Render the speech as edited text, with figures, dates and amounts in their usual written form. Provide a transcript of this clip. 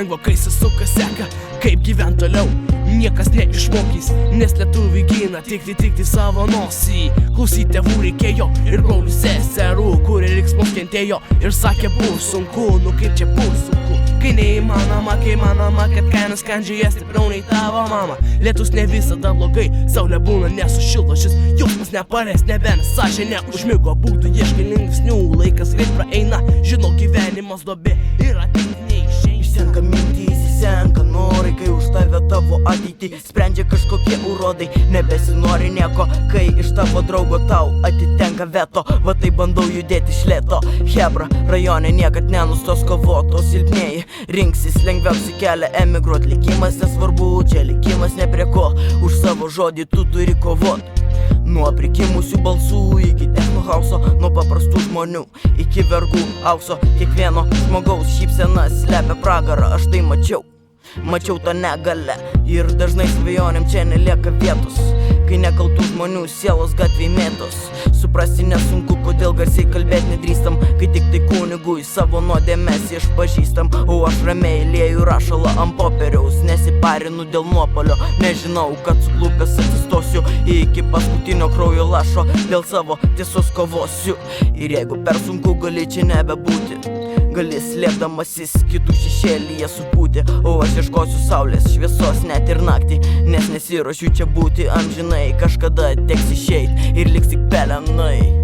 lengva, kai susuka seka, kaip gyvent toliau. Niekas neišmokys, nes lietuviai gina tik savo nosį. Klausyt tėvų reikėjo ir brolių seserų, kurie riksmus kentėjo ir sakė bus sunku. Nu kaip čia bus sunku, kai neįmanoma, kad kainas skandžioje stipriau nei tavo mama. Lietus ne visada blogai, saulė būna nesušildo, šis jausmas neparės, nebent sąžinė užmigo. Būtų ieškai lengvesnių, laikas greit praeina, žinau gyvenimas duobė ir ateiti neišeina. Išsenka mintys, išsenka norai, kai už tave tavo ateitį sprendžia kažkokie urodai. Nebesinori nieko, kai iš tavo draugo tau atitenka veto. Va tai bandau judėti iš lėto. Hebra, rajone niekad nenustos kovot, o silpnieji rinksis lengviausiai kelią emigruot. Likimas nesvarbu, čia likimas ne prie ko, už savo žodį tu turi kovot. Nuo prikimusių balsų iki techno hauso, nuo paprastų žmonių iki vergų aukso. Kiekvieno žmogaus šypsena slepia pragarą, aš tai mačiau tą negalę. Ir dažnai svajonėm čia nelieka vietos, kai nekaltų žmonių sielos gatvėj mėtos. Suprasti nesunku, kodėl garsiai kalbėt nedrįstam, kai tik tai kunigui savo nuodėmes išpažįstam. O aš ramiai lieju rašalą ant popieriaus, nesiparinu dėl nuopolio. Nežinau, kad suklupęs atsistosiu iki paskutinio kraujo lašo, dėl savo tiesos kovosiu. Ir jeigu per sunku gali čia nebebūti, gali slėpdamasis kitų šešėlyje supūti. O aš ieškosiu saulės šviesos net ir naktį, nes nesiruošiu čia būti amžinai. Kažkada teks išeit ir liks tik pelenai.